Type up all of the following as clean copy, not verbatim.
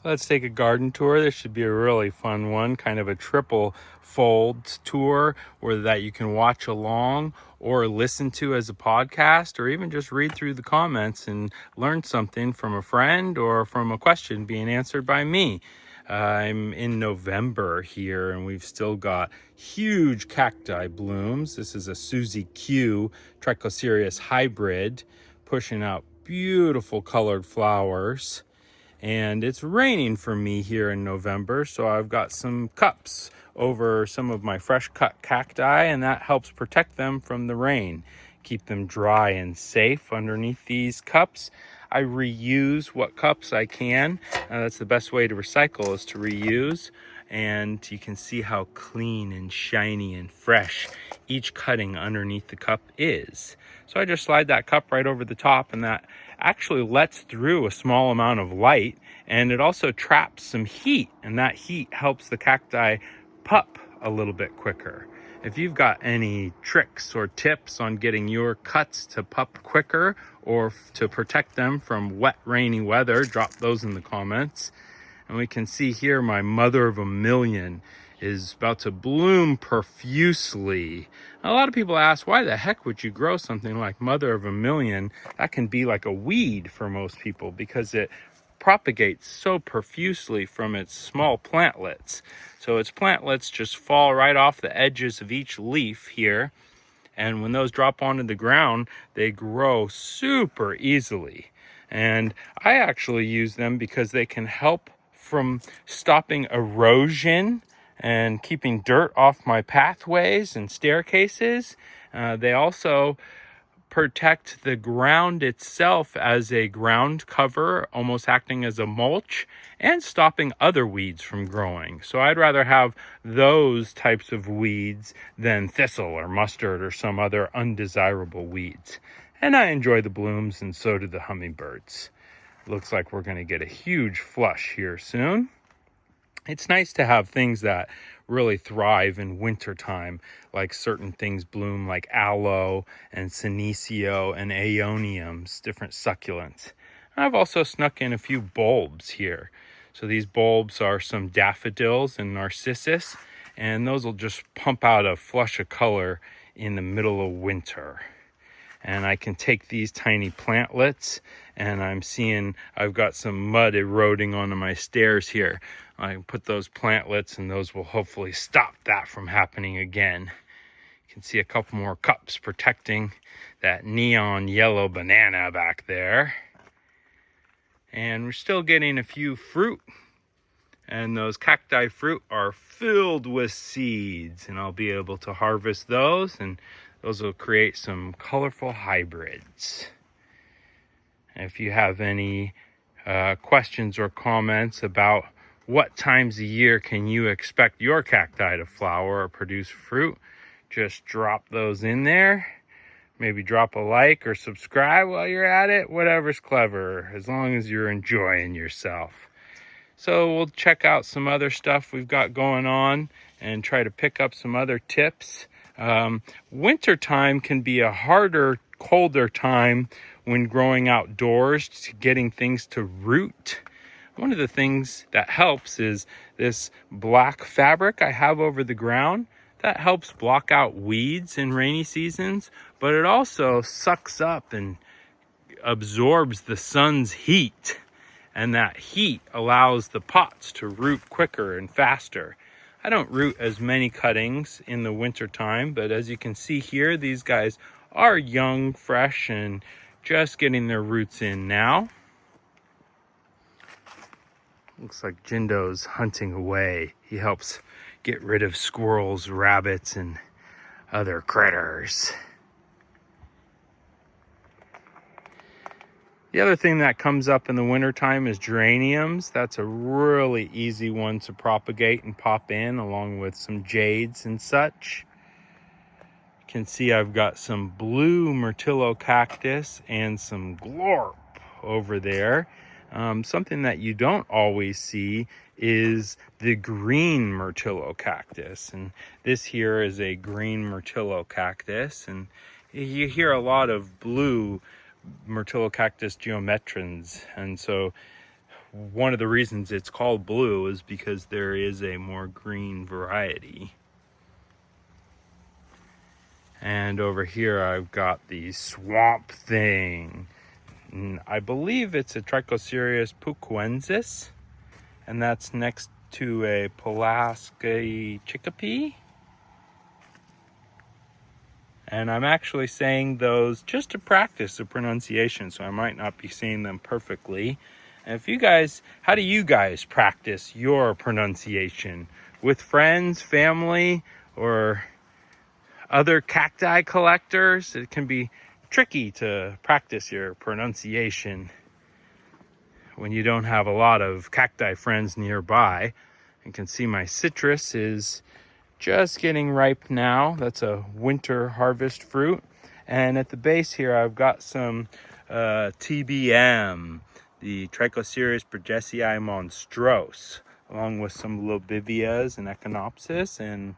Let's take a garden tour. This should be a really fun one, kind of a triple fold tour where that you can watch along or listen to as a podcast, or even just read through the comments and learn something from a friend or from a question being answered by me. I'm in November here and we've still got huge cacti blooms. This is a Susie Q Trichocereus hybrid pushing out beautiful colored flowers. And it's raining for me here in November, so I've got some cups over some of my fresh cut cacti, and that helps protect them from the rain, keep them dry and safe underneath these cups. I reuse what cups I can. That's the best way to recycle, is to reuse. And you can see how clean and shiny and fresh each cutting underneath the cup is. So I just slide that cup right over the top, and that actually lets through a small amount of light, and it also traps some heat, and that heat helps the cacti pup a little bit quicker. If you've got any tricks or tips on getting your cuts to pup quicker or to protect them from wet, rainy weather, drop those in the comments. And we can see here my mother of a million is about to bloom profusely. A lot of people ask, why the heck would you grow something like mother of a million? That can be like a weed for most people because it propagates so profusely from its small plantlets. So its plantlets just fall right off the edges of each leaf here. And when those drop onto the ground, they grow super easily. And I actually use them because they can help from stopping erosion and keeping dirt off my pathways and staircases. They also protect the ground itself as a ground cover, almost acting as a mulch, and stopping other weeds from growing. So I'd rather have those types of weeds than thistle or mustard or some other undesirable weeds. And I enjoy the blooms, and so do the hummingbirds. Looks like we're going to get a huge flush here soon. It's nice to have things that really thrive in wintertime, like certain things bloom like aloe and senecio and aeoniums, different succulents. I've also snuck in a few bulbs here. So these bulbs are some daffodils and narcissus, and those will just pump out a flush of color in the middle of winter. And I can take these tiny plantlets, and I'm seeing I've got some mud eroding onto my stairs here. I can put those plantlets, and those will hopefully stop that from happening again. You can see a couple more cups protecting that neon yellow banana back there. And we're still getting a few fruit, and those cacti fruit are filled with seeds, and I'll be able to harvest those, and those will create some colorful hybrids. If you have any questions or comments about what times a year can you expect your cacti to flower or produce fruit, just drop those in there. Maybe drop a like or subscribe while you're at it. Whatever's clever, as long as you're enjoying yourself. So we'll check out some other stuff we've got going on and try to pick up some other tips. Wintertime can be a harder, colder time when growing outdoors, getting things to root. One of the things that helps is this black fabric I have over the ground. That helps block out weeds in rainy seasons, but it also sucks up and absorbs the sun's heat. And that heat allows the pots to root quicker and faster. I don't root as many cuttings in the wintertime, but as you can see here, these guys are young, fresh, and just getting their roots in now. Looks like Jindo's hunting away. He helps get rid of squirrels, rabbits, and other critters. The other thing that comes up in the wintertime is geraniums. That's a really easy one to propagate and pop in, along with some jades and such. You can see I've got some blue myrtillo cactus and some glorp over there. Something that you don't always see is the green myrtillo cactus. And this here is a green myrtillo cactus. And you hear a lot of blue Myrtillocactus geometrans, and so one of the reasons it's called blue is because there is a more green variety. And over here I've got the swamp thing. I believe it's a Trichocereus puquensis, and that's next to a Pulaski chickpea. And I'm actually saying those just to practice the pronunciation, so I might not be saying them perfectly. And if you guys, how do you guys practice your pronunciation? With friends, family, or other cacti collectors? It can be tricky to practice your pronunciation when you don't have a lot of cacti friends nearby. You can see my citrus is just getting ripe now. That's a winter harvest fruit. And at the base here, I've got some TBM, the Trichocereus burgessii monstrose, along with some lobivias and echinopsis. And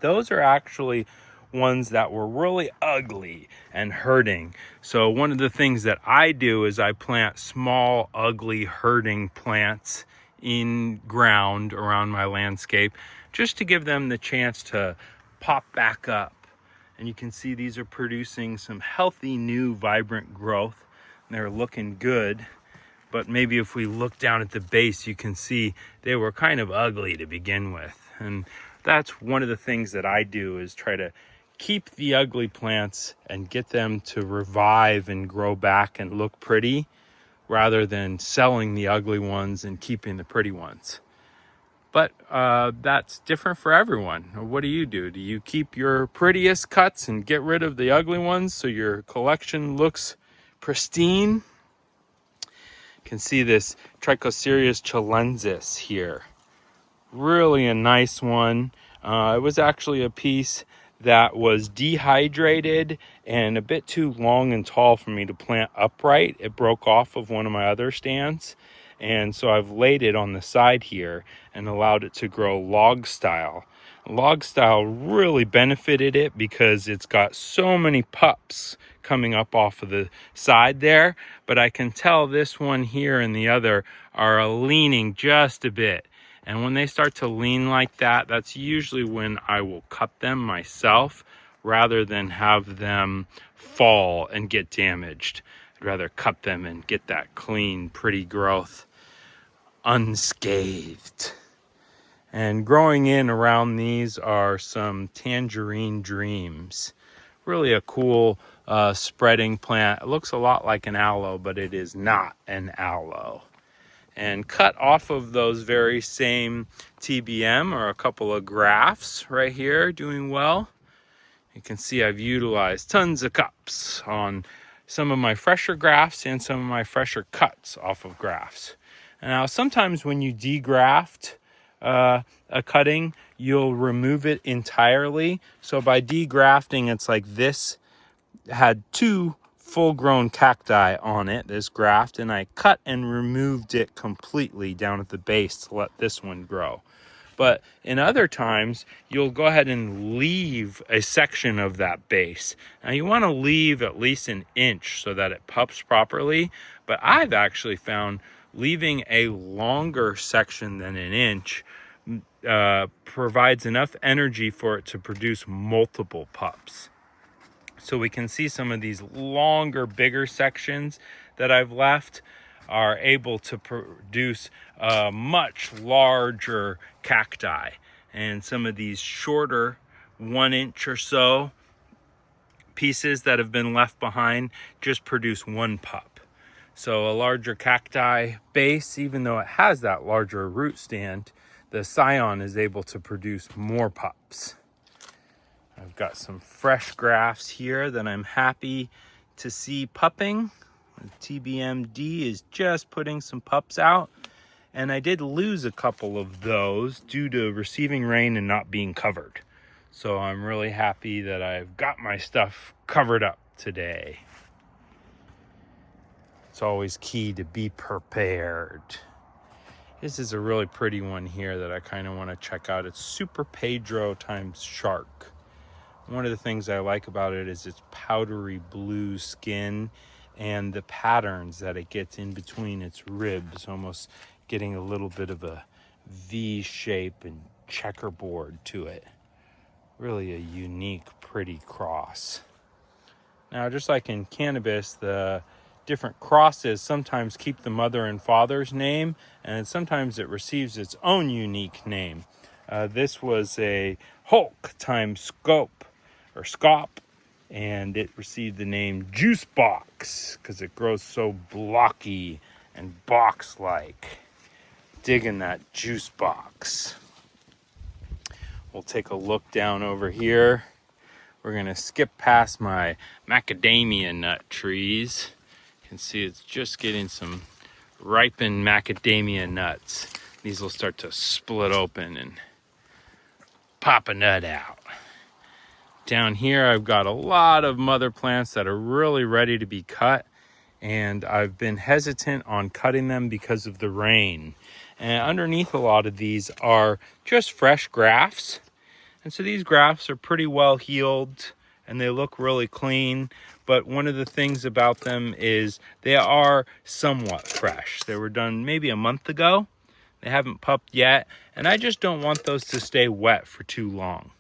those are actually ones that were really ugly and hurting. So one of the things that I do is I plant small, ugly, hurting plants in ground around my landscape, just to give them the chance to pop back up. And you can see these are producing some healthy, new, vibrant growth. And they're looking good. But maybe if we look down at the base, you can see they were kind of ugly to begin with. And that's one of the things that I do, is try to keep the ugly plants and get them to revive and grow back and look pretty, rather than selling the ugly ones and keeping the pretty ones. But that's different for everyone. What do? Do you keep your prettiest cuts and get rid of the ugly ones so your collection looks pristine? You can see this Trichocereus chilensis here. Really a nice one. It was actually a piece that was dehydrated and a bit too long and tall for me to plant upright. It broke off of one of my other stands, and so I've laid it on the side here and allowed it to grow log style. Log style really benefited it because it's got so many pups coming up off of the side there, but I can tell this one here and the other are leaning just a bit. And when they start to lean like that, that's usually when I will cut them myself rather than have them fall and get damaged. I'd rather cut them and get that clean, pretty growth unscathed. And growing in around these are some tangerine dreams. Really a cool spreading plant. It looks a lot like an aloe, but it is not an aloe. And cut off of those very same TBM are a couple of grafts right here doing well. You can see I've utilized tons of cups on some of my fresher grafts and some of my fresher cuts off of grafts. Now sometimes when you degraft a cutting, you'll remove it entirely. So by degrafting, it's like this had two full-grown cacti on it, this graft, and I cut and removed it completely down at the base to let this one grow. But in other times, you'll go ahead and leave a section of that base. Now you want to leave at least an inch so that it pups properly, but I've actually found leaving a longer section than an inch provides enough energy for it to produce multiple pups. So we can see some of these longer, bigger sections that I've left are able to produce much larger cacti. And some of these shorter 1 inch or so pieces that have been left behind just produce one pup. So a larger cacti base, even though it has that larger root stand, the scion is able to produce more pups. I've got some fresh grafts here that I'm happy to see pupping. TBMD is just putting some pups out. And I did lose a couple of those due to receiving rain and not being covered. So I'm really happy that I've got my stuff covered up today. It's always key to be prepared. This is a really pretty one here that I kind of want to check out. It's Super Pedro times Shark. One of the things I like about it is its powdery blue skin and the patterns that it gets in between its ribs, almost getting a little bit of a V shape and checkerboard to it. Really a unique, pretty cross. Now, just like in cannabis, the different crosses sometimes keep the mother and father's name, and sometimes it receives its own unique name. This was a Hulk times Scope, or Scop, and it received the name Juice Box because it grows so blocky and box-like. Digging that juice box. We'll take a look down over here. We're gonna skip past my macadamia nut trees. You can see it's just getting some ripened macadamia nuts. These will start to split open and pop a nut out. Down here, I've got a lot of mother plants that are really ready to be cut, and I've been hesitant on cutting them because of the rain. And underneath a lot of these are just fresh grafts. And so these grafts are pretty well healed and they look really clean. But one of the things about them is they are somewhat fresh. They were done maybe a month ago. They haven't pupped yet. And I just don't want those to stay wet for too long.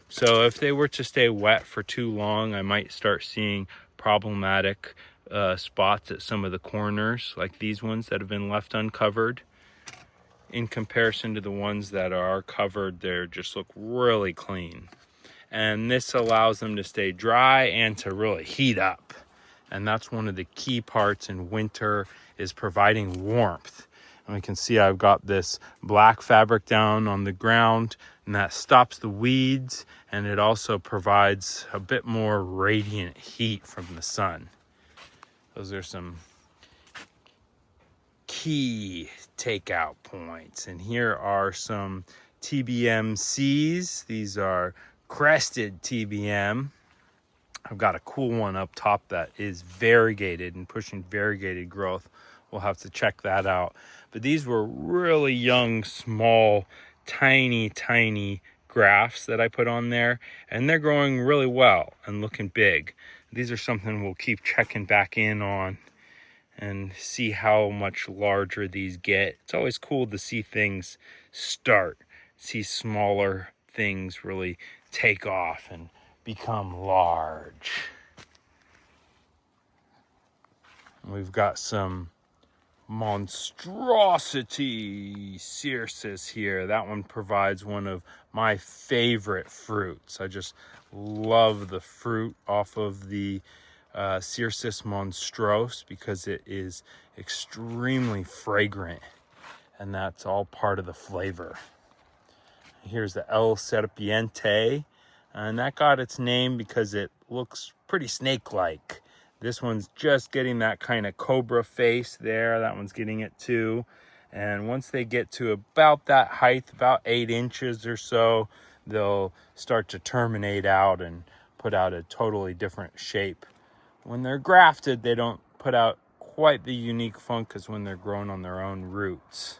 So if they were to stay wet for too long, I might start seeing problematic spots at some of the corners, like these ones that have been left uncovered. In comparison to the ones that are covered, they just look really clean. And this allows them to stay dry and to really heat up. And that's one of the key parts in winter, is providing warmth. And we can see I've got this black fabric down on the ground, and that stops the weeds, and it also provides a bit more radiant heat from the sun. Those are some key takeout points. And here are some TBMCs. These are crested TBM. I've got a cool one up top that is variegated and pushing variegated growth. We'll have to check that out. But these were really young, small, tiny grafts that I put on there, and they're growing really well and looking big. These are something we'll keep checking back in on and see how much larger these get. It's always cool to see things start, see smaller things really take off and become large. We've got some monstrosity Cirrus here. That one provides one of my favorite fruits. I just love the fruit off of the Cirrus monstrose because it is extremely fragrant, and that's all part of the flavor. Here's the El Serpiente, and that got its name because it looks pretty snake-like. This one's just getting that kind of cobra face there. That one's getting it too. And once they get to about that height, about 8 inches or so, they'll start to terminate out and put out a totally different shape. When they're grafted, they don't put out quite the unique funk as when they're grown on their own roots.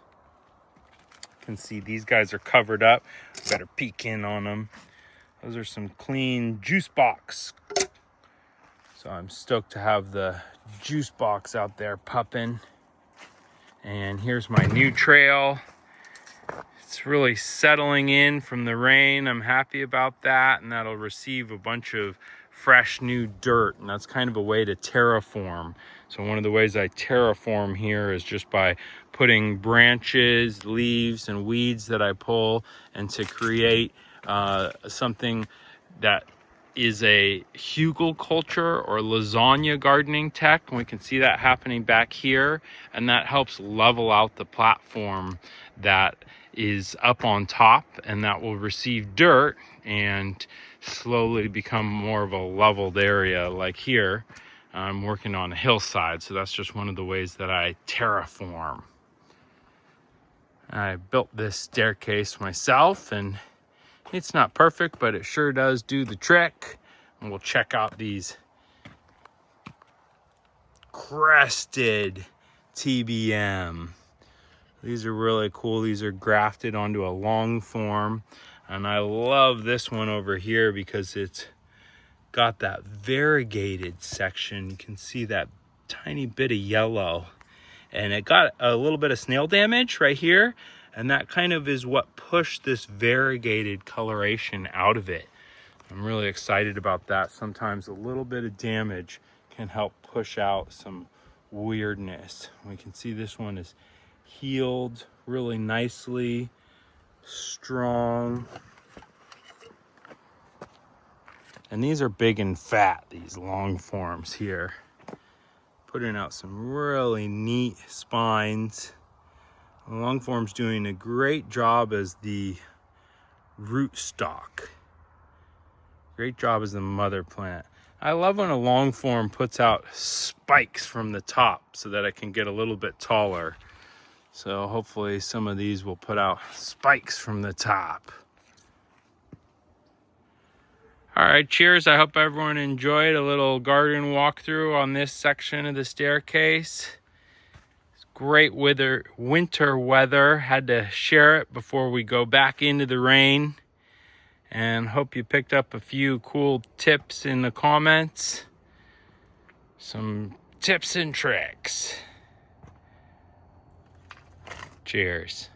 You can see these guys are covered up. Better peek in on them. Those are some clean juice box. So I'm stoked to have the juice box out there pupping. And here's my new trail. It's really settling in from the rain. I'm happy about that, and that'll receive a bunch of fresh new dirt, and that's kind of a way to terraform. So one of the ways I terraform here is just by putting branches, leaves, and weeds that I pull, and to create something that is a hugelkultur or lasagna gardening tech. And we can see that happening back here, and that helps level out the platform that is up on top, and that will receive dirt and slowly become more of a leveled area. Like here, I'm working on a hillside, so that's just one of the ways that I terraform. I built this staircase myself, and it's not perfect, but it sure does do the trick. And we'll check out these crested TBM. These are really cool. These are grafted onto a long form. And I love this one over here because it's got that variegated section. You can see that tiny bit of yellow. And it got a little bit of snail damage right here. And that kind of is what pushed this variegated coloration out of it. I'm really excited about that. Sometimes a little bit of damage can help push out some weirdness. We can see this one is healed really nicely, strong. And these are big and fat, these long forms here. Putting out some really neat spines. The long form's doing a great job as the rootstock. Great job as the mother plant. I love when a long form puts out spikes from the top so that it can get a little bit taller. So hopefully some of these will put out spikes from the top. All right, cheers. I hope everyone enjoyed a little garden walkthrough on this section of the staircase. It's great winter weather. Had to share it before we go back into the rain. And hope you picked up a few cool tips in the comments. Some tips and tricks. Cheers.